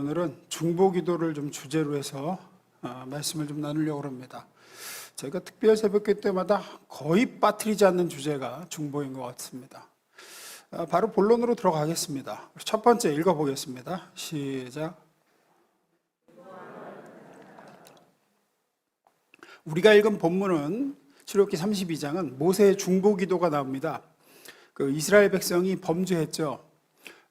오늘은 중보기도를 좀 주제로 해서 말씀을 좀 나누려고 합니다. 저희가 특별 새벽기 때마다 거의 빠뜨리지 않는 주제가 중보인 것 같습니다. 바로 본론으로 들어가겠습니다. 첫 번째 읽어보겠습니다. 시작. 우리가 읽은 본문은 출애굽기 32장은 모세의 중보기도가 나옵니다. 그 이스라엘 백성이 범죄했죠.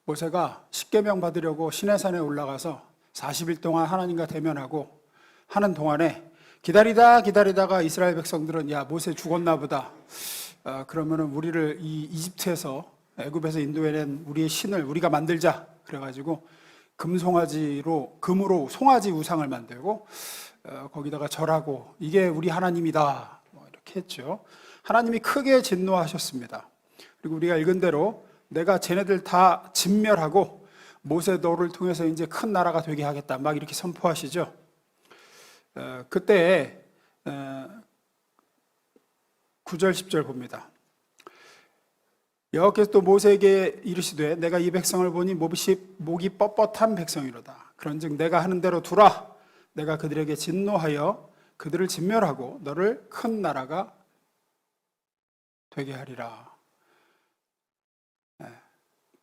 모세가 십계명 받으려고 시내산에 올라가서 40일 동안 하나님과 대면하고 하는 동안에 기다리다가 이스라엘 백성들은 야 모세 죽었나 보다. 그러면은 우리를 이 이집트에서 애굽에서 인도해낸 우리의 신을 우리가 만들자. 그래가지고 금으로 송아지 우상을 만들고 거기다가 절하고 이게 우리 하나님이다. 이렇게 했죠. 하나님이 크게 진노하셨습니다. 그리고 우리가 읽은 대로 내가 쟤네들 다 진멸하고 모세 너를 통해서 이제 큰 나라가 되게 하겠다. 막 이렇게 선포하시죠. 그때 9절 10절 봅니다. 여호와께서 또 모세에게 이르시되 내가 이 백성을 보니 목이 뻣뻣한 백성이로다. 그런즉 내가 하는 대로 두라. 내가 그들에게 진노하여 그들을 진멸하고 너를 큰 나라가 되게 하리라.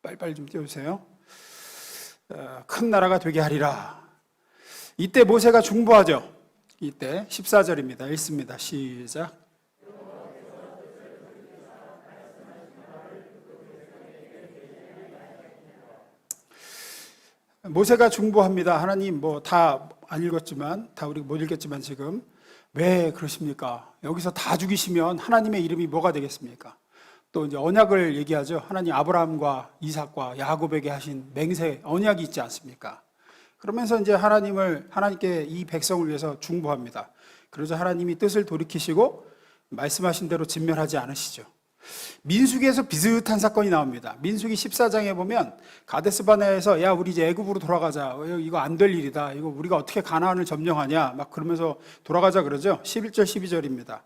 빨리빨리 좀 띄워주세요. 큰 나라가 되게 하리라. 이때 모세가 중보하죠. 이때 14절입니다. 읽습니다. 시작. 모세가 중보합니다. 하나님 다 안 읽었지만 다 우리가 못 읽겠지만 지금 왜 그러십니까? 여기서 다 죽이시면 하나님의 이름이 뭐가 되겠습니까? 또 이제 언약을 얘기하죠. 하나님 아브라함과 이삭과 야곱에게 하신 맹세 언약이 있지 않습니까? 그러면서 이제 하나님께 이 백성을 위해서 중보합니다. 그러자 하나님이 뜻을 돌이키시고 말씀하신 대로 진멸하지 않으시죠. 민수기에서 비슷한 사건이 나옵니다. 민수기 14장에 보면 가데스바네아에서 야 우리 이제 애굽으로 돌아가자. 이거 안 될 일이다. 이거 우리가 어떻게 가나안을 점령하냐. 막 그러면서 돌아가자 그러죠. 11절 12절입니다.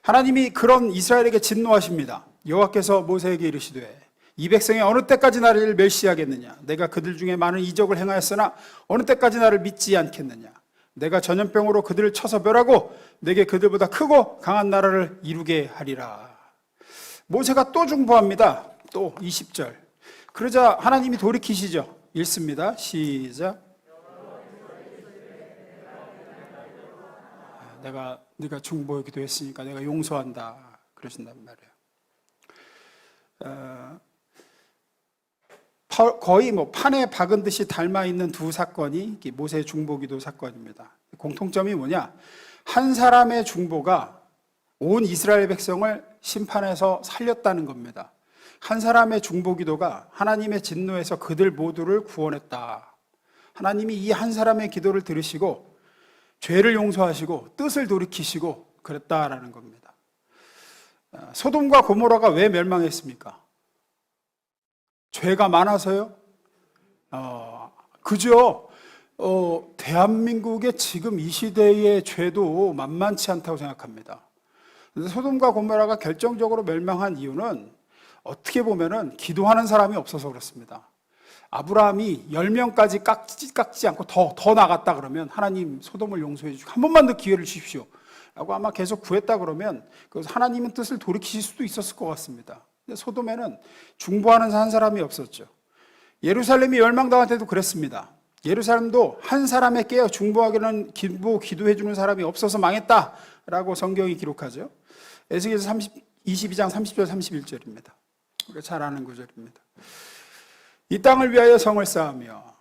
하나님이 그런 이스라엘에게 진노하십니다. 여호와께서 모세에게 이르시되 이 백성이 어느 때까지 나를 멸시하겠느냐. 내가 그들 중에 많은 이적을 행하였으나 어느 때까지 나를 믿지 않겠느냐. 내가 전염병으로 그들을 쳐서 멸하고 내게 그들보다 크고 강한 나라를 이루게 하리라. 모세가 또 중보합니다. 또 20절. 그러자 하나님이 돌이키시죠. 읽습니다. 시작. 네가 중보에 기도했으니까 내가 용서한다. 그러신단 말이에요. 거의 판에 박은 듯이 닮아있는 두 사건이 모세의 중보기도 사건입니다. 공통점이 뭐냐? 한 사람의 중보가 온 이스라엘 백성을 심판에서 살렸다는 겁니다. 한 사람의 중보기도가 하나님의 진노에서 그들 모두를 구원했다. 하나님이 이 한 사람의 기도를 들으시고 죄를 용서하시고 뜻을 돌이키시고 그랬다라는 겁니다. 소돔과 고모라가 왜 멸망했습니까? 죄가 많아서요? 그죠? 대한민국의 지금 이 시대의 죄도 만만치 않다고 생각합니다. 소돔과 고모라가 결정적으로 멸망한 이유는 어떻게 보면은 기도하는 사람이 없어서 그렇습니다. 아브라함이 10명까지 깎지 않고 더 나갔다 그러면 하나님 소돔을 용서해 주시고 한 번만 더 기회를 주십시오 라고 아마 계속 구했다 그러면 하나님은 뜻을 돌이키실 수도 있었을 것 같습니다. 근데 소돔에는 중보하는 한 사람이 없었죠. 예루살렘이 멸망당할 때도 그랬습니다. 예루살렘도 한 사람에 깨어 중보하기는 기도해 주는 사람이 없어서 망했다라고 성경이 기록하죠. 에스겔서 22장 30절 31절입니다. 우리가 잘 아는 구절입니다. 이 땅을 위하여 성을 쌓으며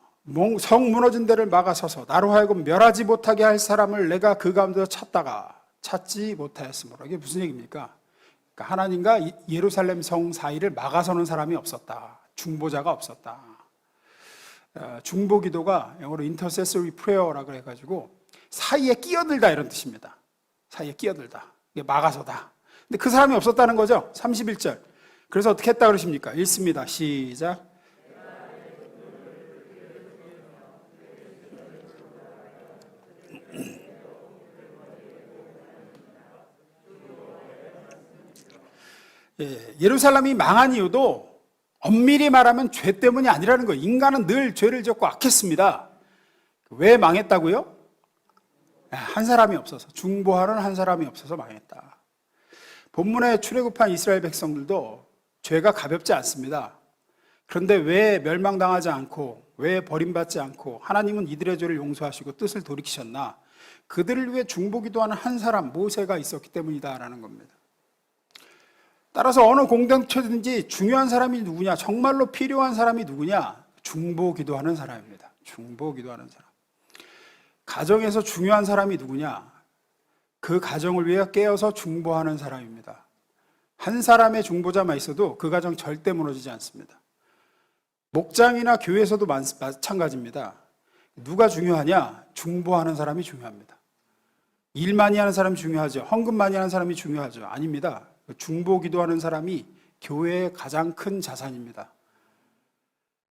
성 무너진 데를 막아서서 나로 하여금 멸하지 못하게 할 사람을 내가 그 가운데서 찾다가 찾지 못하였으므로. 이게 무슨 얘기입니까? 그러니까 하나님과 예루살렘 성 사이를 막아서는 사람이 없었다. 중보자가 없었다. 중보기도가 영어로 intercessory prayer라고 해가지고 사이에 끼어들다 이런 뜻입니다. 사이에 끼어들다. 이게 막아서다. 근데 그 사람이 없었다는 거죠. 31절. 그래서 어떻게 했다 그러십니까? 읽습니다. 시작. 예루살렘이 망한 이유도 엄밀히 말하면 죄 때문이 아니라는 거예요. 인간은 늘 죄를 짓고 악했습니다. 왜 망했다고요? 한 사람이 없어서, 중보하는 한 사람이 없어서 망했다. 본문에 출애굽한 이스라엘 백성들도 죄가 가볍지 않습니다. 그런데 왜 멸망당하지 않고, 왜 버림받지 않고 하나님은 이들의 죄를 용서하시고 뜻을 돌이키셨나? 그들을 위해 중보기도하는 한 사람, 모세가 있었기 때문이다라는 겁니다. 따라서 어느 공동체든지 중요한 사람이 누구냐, 정말로 필요한 사람이 누구냐? 중보기도하는 사람입니다. 중보기도하는 사람. 가정에서 중요한 사람이 누구냐? 그 가정을 위해 깨어서 중보하는 사람입니다. 한 사람의 중보자만 있어도 그 가정 절대 무너지지 않습니다. 목장이나 교회에서도 마찬가지입니다. 누가 중요하냐? 중보하는 사람이 중요합니다. 일 많이 하는 사람이 중요하죠. 헌금 많이 하는 사람이 중요하죠. 아닙니다. 중보 기도하는 사람이 교회의 가장 큰 자산입니다.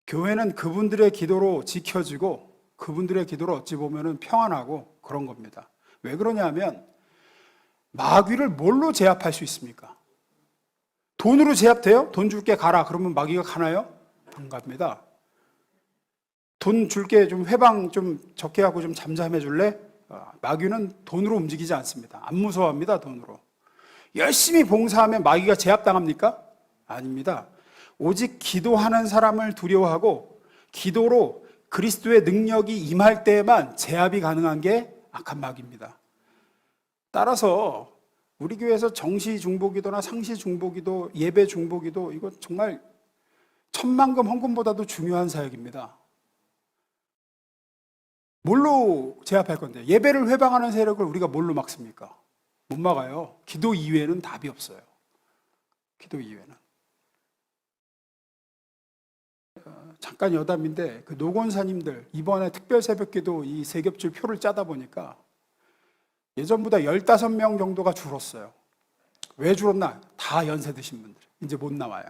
교회는 그분들의 기도로 지켜지고 그분들의 기도로 어찌 보면 평안하고 그런 겁니다. 왜 그러냐면 마귀를 뭘로 제압할 수 있습니까? 돈으로 제압돼요? 돈 줄게 가라. 그러면 마귀가 가나요? 안 갑니다. 돈 줄게 좀 회방 좀 적게 하고 좀 잠잠해 줄래? 마귀는 돈으로 움직이지 않습니다. 안 무서워합니다. 돈으로. 열심히 봉사하면 마귀가 제압당합니까? 아닙니다. 오직 기도하는 사람을 두려워하고 기도로 그리스도의 능력이 임할 때에만 제압이 가능한 게 악한 마귀입니다. 따라서 우리 교회에서 정시 중보기도나 상시 중보기도, 예배 중보기도, 이거 정말 천만금 헌금보다도 중요한 사역입니다. 뭘로 제압할 건데? 예배를 회방하는 세력을 우리가 뭘로 막습니까? 못 막아요. 기도 이외에는 답이 없어요. 기도 이외에는. 잠깐 여담인데 그 노건사님들 이번에 특별 새벽기도 이 세 겹줄 표를 짜다 보니까 예전보다 15명 정도가 줄었어요. 왜 줄었나? 다 연세 드신 분들. 이제 못 나와요.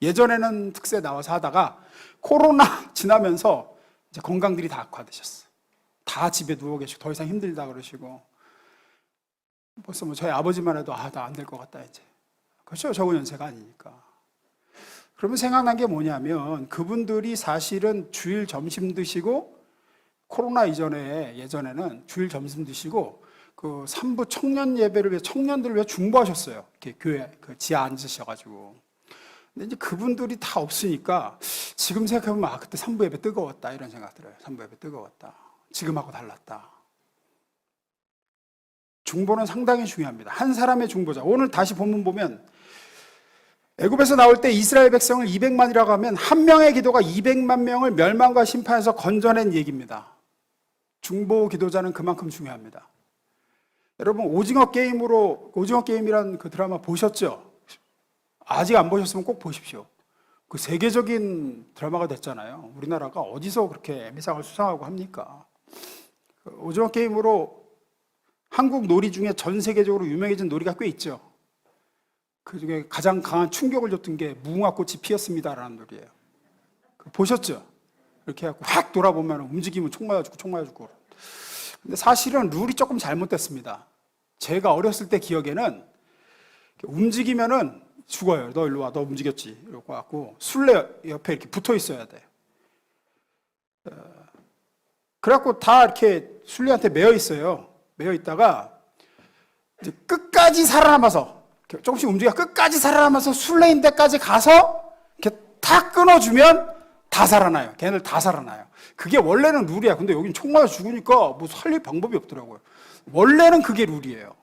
예전에는 특세 나와서 하다가 코로나 지나면서 이제 건강들이 다 악화되셨어. 다 집에 누워 계시고 더 이상 힘들다 그러시고 벌써 뭐 저희 아버지만 해도 나 안 될 것 같다 이제. 그렇죠. 적은 연세가 아니니까. 그러면 생각난 게 뭐냐면 그분들이 사실은 주일 점심 드시고 코로나 이전에 예전에는 주일 점심 드시고 그 산부 청년 예배를 위해 청년들을 위해 중보하셨어요. 이렇게 교회 그 지하 앉으셔가지고. 근데 이제 그분들이 다 없으니까 지금 생각해보면 그때 산부 예배 뜨거웠다 이런 생각 들어요. 산부 예배 뜨거웠다. 지금하고 달랐다. 중보는 상당히 중요합니다. 한 사람의 중보자. 오늘 다시 본문 보면 애굽에서 나올 때 이스라엘 백성을 200만이라고 하면 한 명의 기도가 200만 명을 멸망과 심판에서 건져낸 얘기입니다. 중보 기도자는 그만큼 중요합니다. 여러분 오징어 게임이란 그 드라마 보셨죠? 아직 안 보셨으면 꼭 보십시오. 그 세계적인 드라마가 됐잖아요. 우리나라가 어디서 그렇게 에미상을 수상하고 합니까? 그 오징어 게임으로 한국 놀이 중에 전 세계적으로 유명해진 놀이가 꽤 있죠. 그 중에 가장 강한 충격을 줬던 게 무궁화꽃이 피었습니다라는 놀이에요. 보셨죠? 이렇게 해갖고 확 돌아보면 움직이면 총 맞아주고. 근데 사실은 룰이 조금 잘못됐습니다. 제가 어렸을 때 기억에는 움직이면은 죽어요. 너 일로 와. 너 움직였지. 이러고 갖고 술래 옆에 이렇게 붙어 있어야 돼. 그래갖고 다 이렇게 술래한테 매여 있어요. 매여 있다가 이제 끝까지 살아남아서 조금씩 움직여 끝까지 살아남아서 술래인 데까지 가서 이렇게 탁 끊어주면 다 살아나요. 걔네들 다 살아나요. 그게 원래는 룰이야. 근데 여긴 총 맞아 죽으니까 뭐 살릴 방법이 없더라고요. 원래는 그게 룰이에요.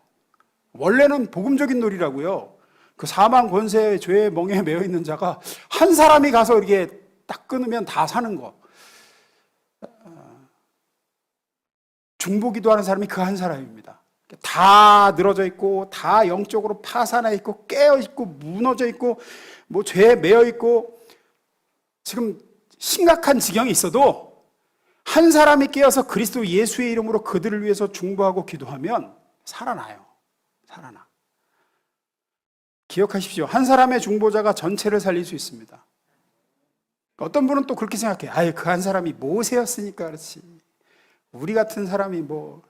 원래는 복음적인 놀이라고요. 그 사망 권세의 죄의 멍에 매여 있는 자가 한 사람이 가서 이렇게 딱 끊으면 다 사는 거. 중보기도 하는 사람이 그 한 사람입니다. 다 늘어져 있고 다 영적으로 파산해 있고 깨어 있고 무너져 있고 뭐 죄에 매여 있고 지금 심각한 지경이 있어도 한 사람이 깨어서 그리스도 예수의 이름으로 그들을 위해서 중보하고 기도하면 살아나요. 살아나. 기억하십시오. 한 사람의 중보자가 전체를 살릴 수 있습니다. 어떤 분은 또 그렇게 생각해요. 그 한 사람이 모세였으니까 그렇지. 우리 같은 사람이 뭐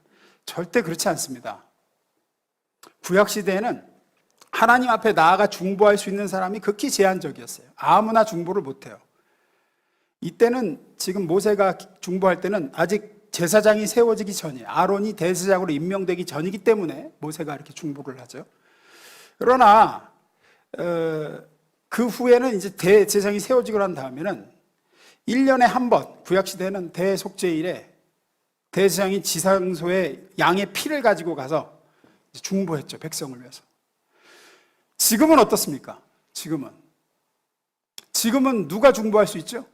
절대 그렇지 않습니다. 구약시대에는 하나님 앞에 나아가 중보할 수 있는 사람이 극히 제한적이었어요. 아무나 중보를 못해요. 이때는 지금 모세가 중보할 때는 아직 제사장이 세워지기 전에, 아론이 대제사장으로 임명되기 전이기 때문에 모세가 이렇게 중보를 하죠. 그러나 그 후에는 이제 대제사장이 세워지고 난 다음에는 1년에 한 번, 구약시대는 대속죄일에 대제사장이 지상소에 양의 피를 가지고 가서 중보했죠. 백성을 위해서. 지금은 어떻습니까? 지금은 누가 중보할 수 있죠?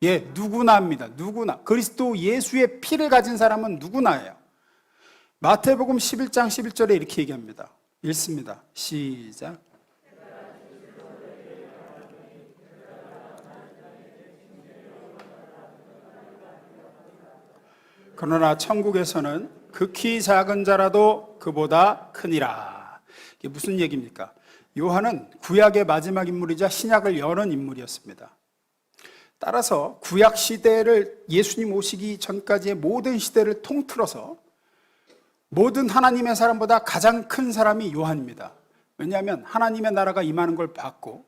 예, 누구나 합니다. 누구나. 그리스도 예수의 피를 가진 사람은 누구나예요. 마태복음 11장 11절에 이렇게 얘기합니다. 읽습니다. 시작. 그러나 천국에서는 극히 작은 자라도 그보다 크니라. 이게 무슨 얘기입니까? 요한은 구약의 마지막 인물이자 신약을 여는 인물이었습니다. 따라서 구약 시대를, 예수님 오시기 전까지의 모든 시대를 통틀어서 모든 하나님의 사람보다 가장 큰 사람이 요한입니다. 왜냐하면 하나님의 나라가 임하는 걸 봤고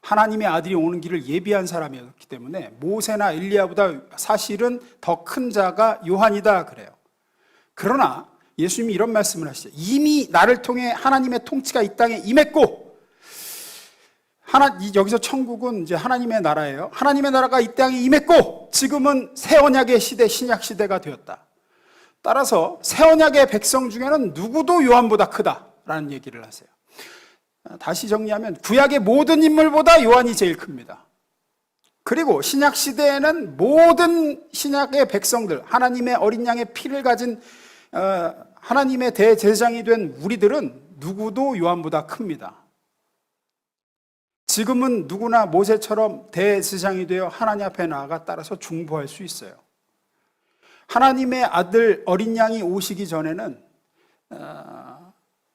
하나님의 아들이 오는 길을 예비한 사람이었기 때문에 모세나 엘리야보다 사실은 더 큰 자가 요한이다 그래요. 그러나 예수님이 이런 말씀을 하시죠. 이미 나를 통해 하나님의 통치가 이 땅에 임했고, 여기서 천국은 이제 하나님의 나라예요. 하나님의 나라가 이 땅에 임했고 지금은 새 언약의 시대, 신약 시대가 되었다. 따라서 새 언약의 백성 중에는 누구도 요한보다 크다라는 얘기를 하세요. 다시 정리하면 구약의 모든 인물보다 요한이 제일 큽니다. 그리고 신약 시대에는 모든 신약의 백성들, 하나님의 어린 양의 피를 가진 하나님의 대제사장이 된 우리들은 누구도 요한보다 큽니다. 지금은 누구나 모세처럼 대제사장이 되어 하나님 앞에 나아가 따라서 중보할 수 있어요. 하나님의 아들 어린 양이 오시기 전에는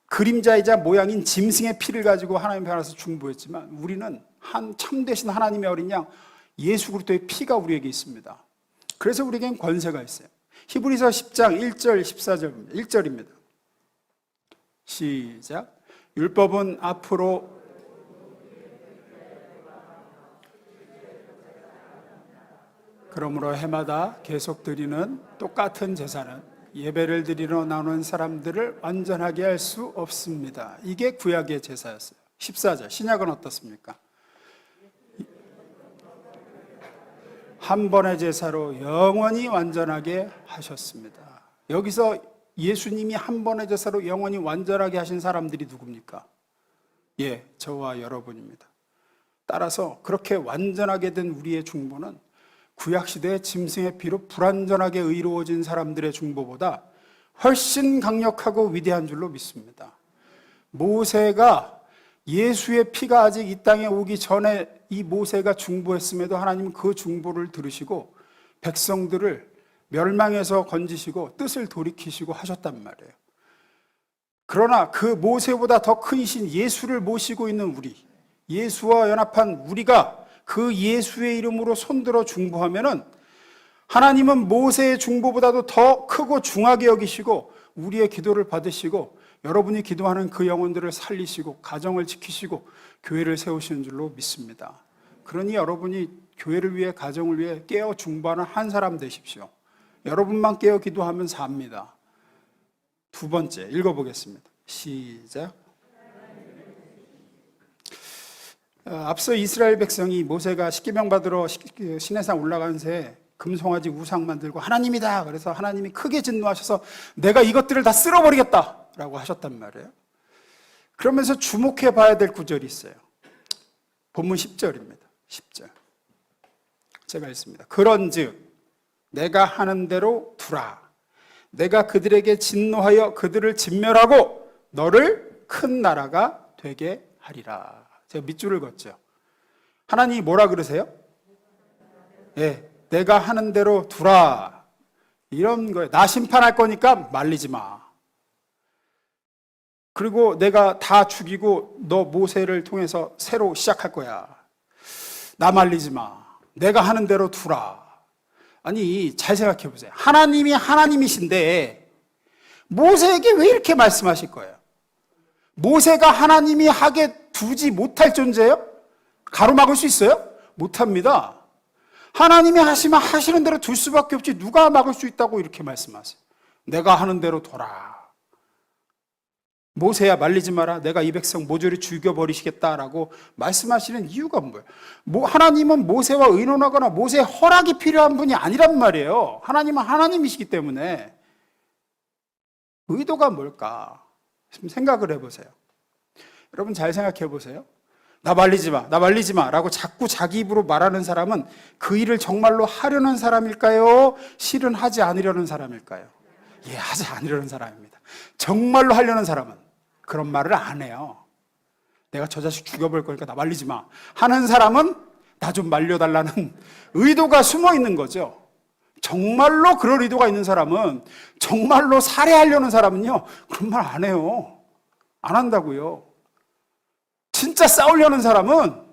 그림자이자 모양인 짐승의 피를 가지고 하나님 앞에 나서 중보했지만 우리는 한 참되신 하나님의 어린 양 예수 그리스도의 피가 우리에게 있습니다. 그래서 우리에겐 권세가 있어요. 히브리서 10장 1절 14절 1절입니다. 시작. 율법은 앞으로 그러므로 해마다 계속 드리는 똑같은 제사는 예배를 드리러 나오는 사람들을 완전하게 할 수 없습니다. 이게 구약의 제사였어요. 14절. 신약은 어떻습니까? 한 번의 제사로 영원히 완전하게 하셨습니다. 여기서 예수님이 한 번의 제사로 영원히 완전하게 하신 사람들이 누굽니까? 예, 저와 여러분입니다. 따라서 그렇게 완전하게 된 우리의 중보는 구약시대의 짐승의 피로 불완전하게 의로워진 사람들의 중보보다 훨씬 강력하고 위대한 줄로 믿습니다. 모세가 예수의 피가 아직 이 땅에 오기 전에 이 모세가 중보했음에도 하나님은 그 중보를 들으시고 백성들을 멸망에서 건지시고 뜻을 돌이키시고 하셨단 말이에요. 그러나 그 모세보다 더 큰 신 예수를 모시고 있는 우리, 예수와 연합한 우리가 그 예수의 이름으로 손들어 중보하면은 하나님은 모세의 중보보다도 더 크고 중하게 여기시고 우리의 기도를 받으시고 여러분이 기도하는 그 영혼들을 살리시고 가정을 지키시고 교회를 세우시는 줄로 믿습니다. 그러니 여러분이 교회를 위해 가정을 위해 깨어 중보하는 한 사람 되십시오. 여러분만 깨어 기도하면 삽니다. 두 번째 읽어보겠습니다. 시작. 앞서 이스라엘 백성이 모세가 십계명 받으러 시내산 올라간 새 금송아지 우상 만들고 하나님이다 그래서 하나님이 크게 진노하셔서 내가 이것들을 다 쓸어버리겠다 라고 하셨단 말이에요. 그러면서 주목해 봐야 될 구절이 있어요. 본문 10절입니다. 10절 제가 읽습니다. 그런즉 내가 하는 대로 두라. 내가 그들에게 진노하여 그들을 진멸하고 너를 큰 나라가 되게 하리라. 제가 밑줄을 걷죠. 하나님이 뭐라 그러세요? 예, 내가 하는 대로 두라. 이런 거예요. 나 심판할 거니까 말리지 마. 그리고 내가 다 죽이고 너 모세를 통해서 새로 시작할 거야. 나 말리지 마. 내가 하는 대로 두라. 아니, 잘 생각해 보세요. 하나님이 하나님이신데 모세에게 왜 이렇게 말씀하실 거예요? 모세가 하나님이 하게 두지 못할 존재예요? 가로막을 수 있어요? 못합니다. 하나님이 하시면 하시는 대로 둘 수밖에 없지 누가 막을 수 있다고 이렇게 말씀하세요. 내가 하는 대로 둬라. 모세야 말리지 마라. 내가 이 백성 모조리 죽여버리시겠다라고 말씀하시는 이유가 뭐예요? 하나님은 모세와 의논하거나 모세의 허락이 필요한 분이 아니란 말이에요. 하나님은 하나님이시기 때문에. 의도가 뭘까? 좀 생각을 해보세요. 여러분 잘 생각해 보세요. 나 말리지 마, 나 말리지 마 라고 자꾸 자기 입으로 말하는 사람은 그 일을 정말로 하려는 사람일까요? 실은 하지 않으려는 사람일까요? 예, 하지 않으려는 사람입니다. 정말로 하려는 사람은 그런 말을 안 해요. 내가 저 자식 죽여볼 거니까 나 말리지 마 하는 사람은 나 좀 말려달라는 의도가 숨어 있는 거죠. 정말로 그럴 의도가 있는 사람은, 정말로 살해하려는 사람은요, 그런 말 안 해요. 안 한다고요. 진짜 싸우려는 사람은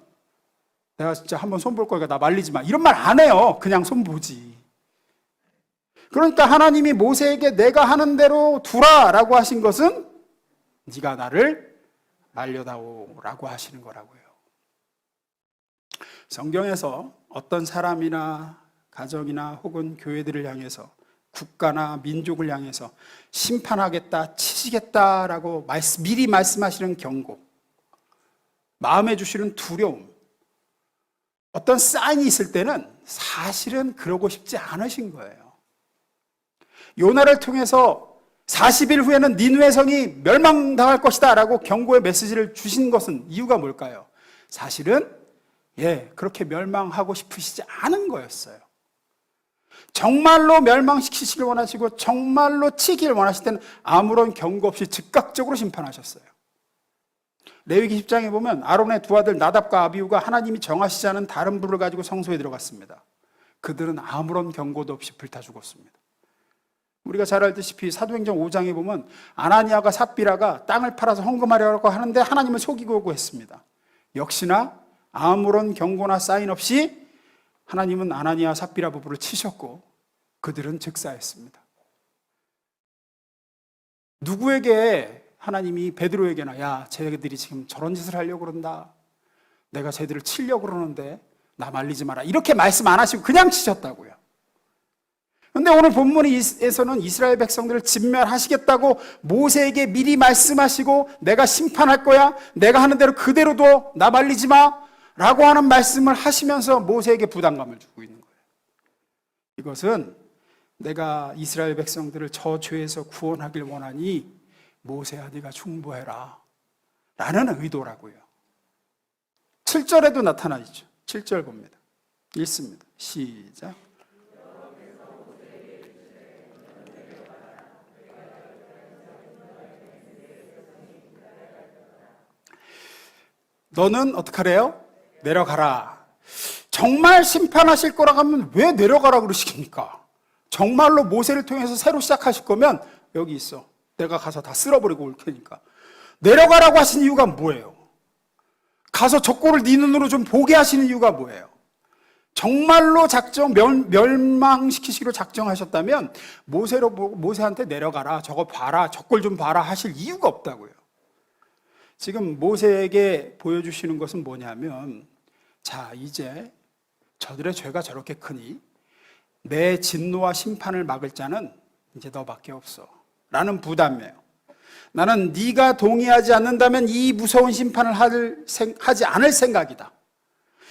내가 진짜 한번 손 볼 거니까 나 말리지 마 이런 말 안 해요. 그냥 손 보지. 그러니까 하나님이 모세에게 내가 하는 대로 두라 라고 하신 것은 네가 나를 말려다오 라고 하시는 거라고요. 성경에서 어떤 사람이나 가정이나 혹은 교회들을 향해서, 국가나 민족을 향해서 심판하겠다, 치시겠다라고 미리 말씀하시는 경고, 마음에 주시는 두려움, 어떤 사인이 있을 때는 사실은 그러고 싶지 않으신 거예요. 요나를 통해서 40일 후에는 니느웨 성이 멸망당할 것이다 라고 경고의 메시지를 주신 것은 이유가 뭘까요? 사실은 그렇게 멸망하고 싶으시지 않은 거였어요. 정말로 멸망시키시길 원하시고 정말로 치기를 원하실 때는 아무런 경고 없이 즉각적으로 심판하셨어요. 레위기 10장에 보면 아론의 두 아들 나답과 아비후가 하나님이 정하시지 않은 다른 불을 가지고 성소에 들어갔습니다. 그들은 아무런 경고도 없이 불타 죽었습니다. 우리가 잘 알다시피 사도행전 5장에 보면 아나니아가 삽비라가 땅을 팔아서 헌금하려고 하는데 하나님을 속이고 했습니다. 역시나 아무런 경고나 사인 없이 하나님은 아나니아 삽비라 부부를 치셨고 그들은 즉사했습니다. 누구에게 하나님이 베드로에게나 야 쟤들이 지금 저런 짓을 하려고 그런다, 내가 쟤들을 치려고 그러는데 나 말리지 마라 이렇게 말씀 안 하시고 그냥 치셨다고요. 그런데 오늘 본문에서는 이스라엘 백성들을 진멸하시겠다고 모세에게 미리 말씀하시고 내가 심판할 거야, 내가 하는 대로 그대로 둬, 나 말리지 마 라고 하는 말씀을 하시면서 모세에게 부담감을 주고 있는 거예요. 이것은 내가 이스라엘 백성들을 저 죄에서 구원하길 원하니 모세야 네가 중보해라 라는 의도라고요. 7절에도 나타나 있죠. 7절 봅니다. 읽습니다. 시작. 너는 어떻게 하래요? 내려가라. 정말 심판하실 거라고 하면 왜 내려가라 그러십니까? 정말로 모세를 통해서 새로 시작하실 거면 여기 있어. 내가 가서 다 쓸어버리고 올 테니까. 내려가라고 하신 이유가 뭐예요? 가서 저 꼴을 네 눈으로 좀 보게 하시는 이유가 뭐예요? 정말로 멸망시키시기로 작정하셨다면 모세한테 내려가라, 저거 봐라, 저 꼴 좀 봐라 하실 이유가 없다고요. 지금 모세에게 보여주시는 것은 뭐냐면, 자 이제 저들의 죄가 저렇게 크니 내 진노와 심판을 막을 자는 이제 너밖에 없어 라는 부담이에요. 나는 네가 동의하지 않는다면 이 무서운 심판을 하지 않을 생각이다.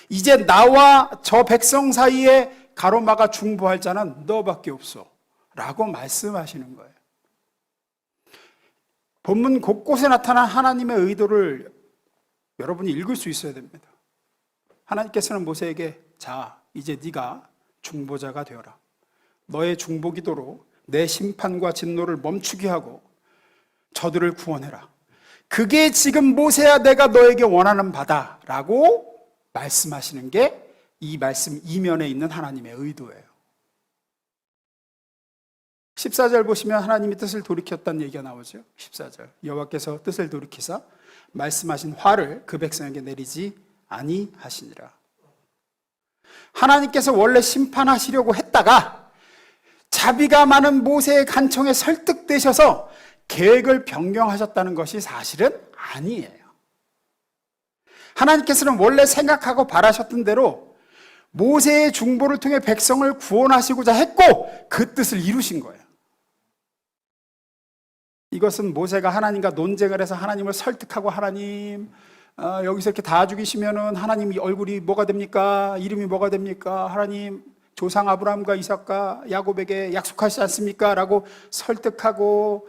이제 나와 저 백성 사이에 가로막아 중보할 자는 너밖에 없어 라고 말씀하시는 거예요. 본문 곳곳에 나타난 하나님의 의도를 여러분이 읽을 수 있어야 됩니다. 하나님께서는 모세에게 자 이제 네가 중보자가 되어라. 너의 중보 기도로 내 심판과 진노를 멈추게 하고 저들을 구원해라. 그게 지금 모세야 내가 너에게 원하는 바다 라고 말씀하시는 게 이 말씀 이면에 있는 하나님의 의도예요. 14절 보시면 하나님이 뜻을 돌이켰다는 얘기가 나오죠. 14절 여호와께서 뜻을 돌이키사 말씀하신 화를 그 백성에게 내리지 아니하시니라. 하나님께서 원래 심판하시려고 했다가 자비가 많은 모세의 간청에 설득되셔서 계획을 변경하셨다는 것이 사실은 아니에요. 하나님께서는 원래 생각하고 바라셨던 대로 모세의 중보를 통해 백성을 구원하시고자 했고 그 뜻을 이루신 거예요. 이것은 모세가 하나님과 논쟁을 해서 하나님을 설득하고 하나님 여기서 이렇게 다 죽이시면은 하나님 얼굴이 뭐가 됩니까? 이름이 뭐가 됩니까? 하나님 조상 아브라함과 이삭과 야곱에게 약속하시지 않습니까? 라고 설득하고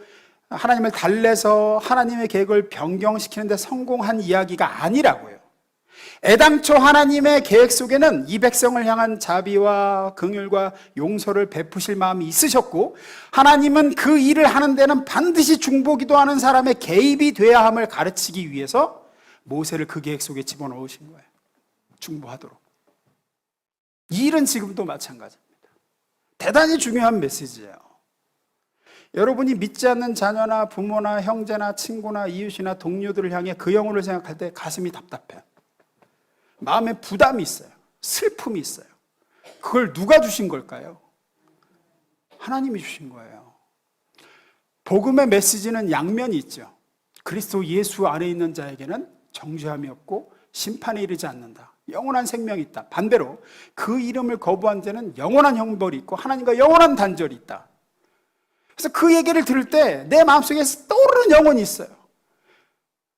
하나님을 달래서 하나님의 계획을 변경시키는 데 성공한 이야기가 아니라고요. 애당초 하나님의 계획 속에는 이 백성을 향한 자비와 긍휼과 용서를 베푸실 마음이 있으셨고 하나님은 그 일을 하는 데는 반드시 중보기도하는 사람의 개입이 돼야 함을 가르치기 위해서 모세를 그 계획 속에 집어넣으신 거예요. 중보하도록. 이 일은 지금도 마찬가지입니다. 대단히 중요한 메시지예요. 여러분이 믿지 않는 자녀나 부모나 형제나 친구나 이웃이나 동료들을 향해 그 영혼을 생각할 때 가슴이 답답해요. 마음에 부담이 있어요. 슬픔이 있어요. 그걸 누가 주신 걸까요? 하나님이 주신 거예요. 복음의 메시지는 양면이 있죠. 그리스도 예수 안에 있는 자에게는 정죄함이 없고 심판에 이르지 않는다. 영원한 생명이 있다. 반대로 그 이름을 거부한 자는 영원한 형벌이 있고 하나님과 영원한 단절이 있다. 그래서 그 얘기를 들을 때 내 마음속에 떠오르는 영혼이 있어요.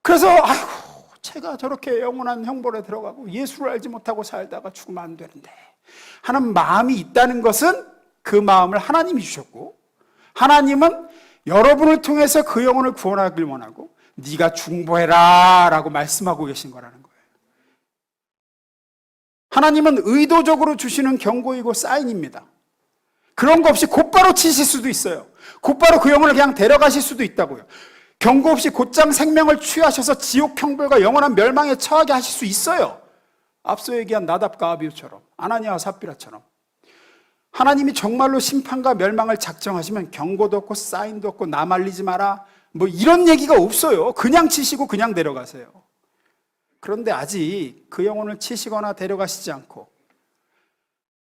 그래서 아이고 제가 저렇게 영원한 형벌에 들어가고 예수를 알지 못하고 살다가 죽으면 안 되는데 하는 마음이 있다는 것은 그 마음을 하나님이 주셨고 하나님은 여러분을 통해서 그 영혼을 구원하길 원하고 네가 중보해라 라고 말씀하고 계신 거라는 거예요. 하나님은 의도적으로 주시는 경고이고 사인입니다. 그런 거 없이 곧바로 치실 수도 있어요. 곧바로 그 영혼을 그냥 데려가실 수도 있다고요. 경고 없이 곧장 생명을 취하셔서 지옥 형벌과 영원한 멸망에 처하게 하실 수 있어요. 앞서 얘기한 나답과 아비후처럼 아나니아와 삽비라처럼 하나님이 정말로 심판과 멸망을 작정하시면 경고도 없고 사인도 없고 나 말리지 마라 뭐 이런 얘기가 없어요. 그냥 치시고 그냥 데려가세요. 그런데 아직 그 영혼을 치시거나 데려가시지 않고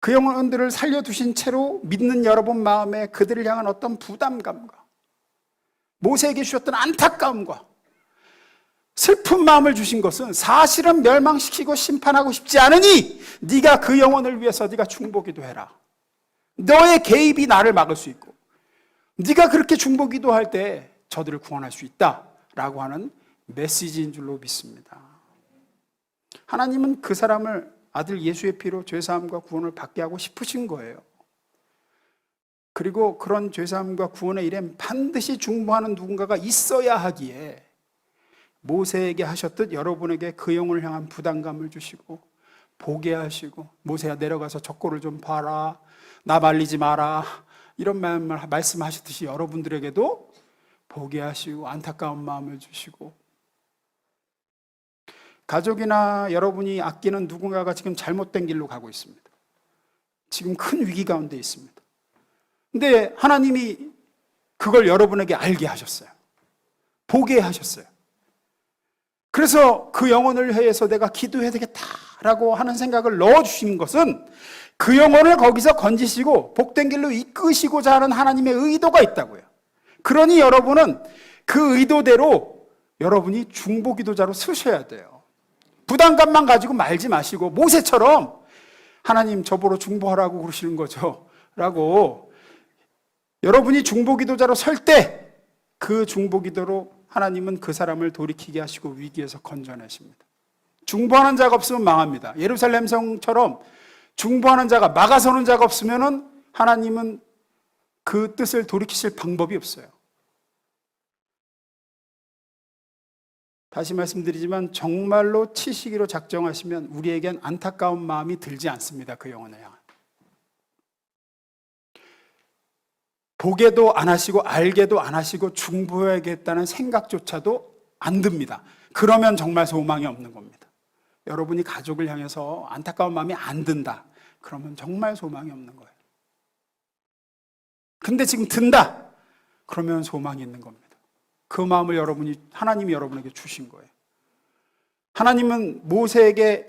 그 영혼들을 살려두신 채로 믿는 여러분 마음에 그들을 향한 어떤 부담감과 모세에게 주셨던 안타까움과 슬픈 마음을 주신 것은 사실은 멸망시키고 심판하고 싶지 않으니 네가 그 영혼을 위해서 네가 중보기도해라. 너의 개입이 나를 막을 수 있고 네가 그렇게 중보기도할 때 저들을 구원할 수 있다라고 하는 메시지인 줄로 믿습니다. 하나님은 그 사람을 아들 예수의 피로 죄사함과 구원을 받게 하고 싶으신 거예요. 그리고 그런 죄사함과 구원의 일엔 반드시 중보하는 누군가가 있어야 하기에 모세에게 하셨듯 여러분에게 그 영혼을 향한 부담감을 주시고 보게 하시고 모세야 내려가서 적고를 좀 봐라 나 말리지 마라 이런 말씀하셨듯이 여러분들에게도 보게 하시고 안타까운 마음을 주시고 가족이나 여러분이 아끼는 누군가가 지금 잘못된 길로 가고 있습니다. 지금 큰 위기 가운데 있습니다. 근데 하나님이 그걸 여러분에게 알게 하셨어요. 보게 하셨어요. 그래서 그 영혼을 위해서 내가 기도해야 되겠다라고 하는 생각을 넣어주신 것은 그 영혼을 거기서 건지시고 복된 길로 이끄시고자 하는 하나님의 의도가 있다고요. 그러니 여러분은 그 의도대로 여러분이 중보기도자로 서셔야 돼요. 부담감만 가지고 말지 마시고 모세처럼 하나님 저보러 중보하라고 그러시는 거죠 라고 여러분이 중보기도자로 설 때 그 중보기도로 하나님은 그 사람을 돌이키게 하시고 위기에서 건져내십니다. 중보하는 자가 없으면 망합니다. 예루살렘 성처럼 중보하는 자가 막아서는 자가 없으면 하나님은 그 뜻을 돌이키실 방법이 없어요. 다시 말씀드리지만 정말로 치시기로 작정하시면 우리에겐 안타까운 마음이 들지 않습니다. 그 영혼을 향한. 보게도 안 하시고 알게도 안 하시고 중보해야겠다는 생각조차도 안 듭니다. 그러면 정말 소망이 없는 겁니다. 여러분이 가족을 향해서 안타까운 마음이 안 든다. 그러면 정말 소망이 없는 거예요. 근데 지금 든다. 그러면 소망이 있는 겁니다. 그 마음을 하나님이 여러분에게 주신 거예요. 하나님은 모세에게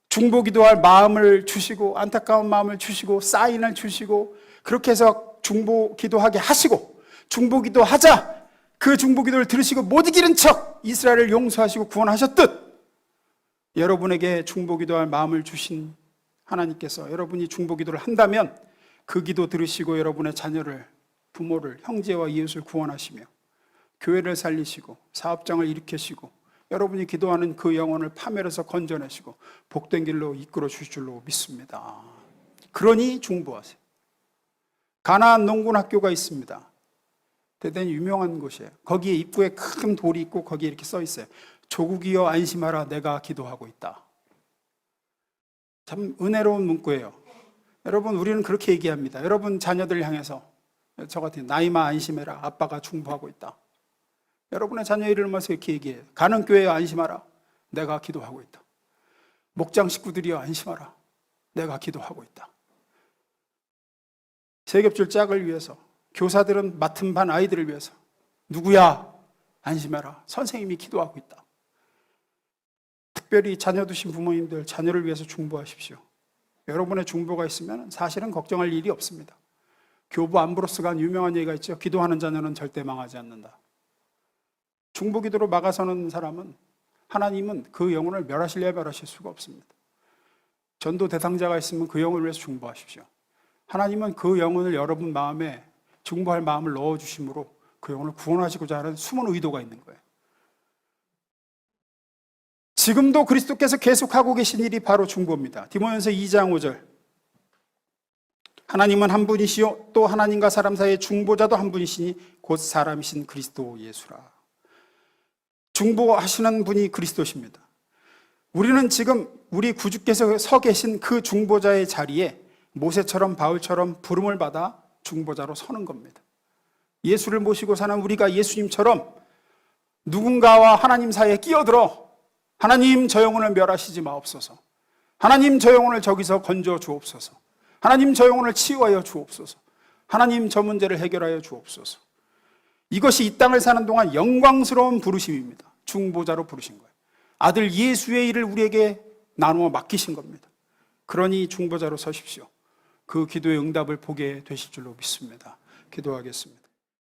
중보기도할 마음을 주시고 안타까운 마음을 주시고 사인을 주시고 그렇게 해서 중보기도하게 하시고 중보기도하자 그 중보기도를 들으시고 못 이기는 척 이스라엘을 용서하시고 구원하셨듯 여러분에게 중보기도할 마음을 주신 하나님께서 여러분이 중보기도를 한다면 그 기도 들으시고 여러분의 자녀를, 부모를, 형제와 이웃을 구원하시며 교회를 살리시고 사업장을 일으키시고 여러분이 기도하는 그 영혼을 파멸해서 건져내시고 복된 길로 이끌어 주실 줄로 믿습니다. 그러니 중보하세요. 가나안 농군학교가 있습니다. 대단히 유명한 곳이에요. 거기에 입구에 큰 돌이 있고 거기에 이렇게 써 있어요. 조국이여 안심하라, 내가 기도하고 있다. 참 은혜로운 문구예요. 여러분, 우리는 그렇게 얘기합니다. 여러분 자녀들 향해서 저 같은 나이마 안심해라, 아빠가 중보하고 있다. 여러분의 자녀 이름으로서 이렇게 얘기해요. 가는 교회여 안심하라, 내가 기도하고 있다. 목장 식구들이여 안심하라, 내가 기도하고 있다. 세겹줄 짝을 위해서, 교사들은 맡은 반 아이들을 위해서 누구야? 안심해라, 선생님이 기도하고 있다. 특별히 자녀 두신 부모님들, 자녀를 위해서 중보하십시오. 여러분의 중보가 있으면 사실은 걱정할 일이 없습니다. 교부 암브로스가 한 유명한 얘기가 있죠. 기도하는 자녀는 절대 망하지 않는다. 중보기도로 막아서는 사람은 하나님은 그 영혼을 멸하실래야 멸하실 수가 없습니다. 전도 대상자가 있으면 그 영혼을 위해서 중보하십시오. 하나님은 그 영혼을 여러분 마음에 중보할 마음을 넣어주심으로 그 영혼을 구원하시고자 하는 숨은 의도가 있는 거예요. 지금도 그리스도께서 계속하고 계신 일이 바로 중보입니다. 디모데전서 2장 5절. 하나님은 한 분이시요 또 하나님과 사람 사이의 중보자도 한 분이시니 곧 사람이신 그리스도 예수라. 중보하시는 분이 그리스도십니다. 우리는 지금 우리 구주께서 서 계신 그 중보자의 자리에 모세처럼 바울처럼 부름을 받아 중보자로 서는 겁니다. 예수를 모시고 사는 우리가 예수님처럼 누군가와 하나님 사이에 끼어들어 하나님 저 영혼을 멸하시지 마옵소서, 하나님 저 영혼을 저기서 건져 주옵소서, 하나님 저 영혼을 치유하여 주옵소서, 하나님 저 문제를 해결하여 주옵소서. 이것이 이 땅을 사는 동안 영광스러운 부르심입니다. 중보자로 부르신 거예요. 아들 예수의 일을 우리에게 나누어 맡기신 겁니다. 그러니 중보자로 서십시오. 그 기도의 응답을 보게 되실 줄로 믿습니다. 기도하겠습니다.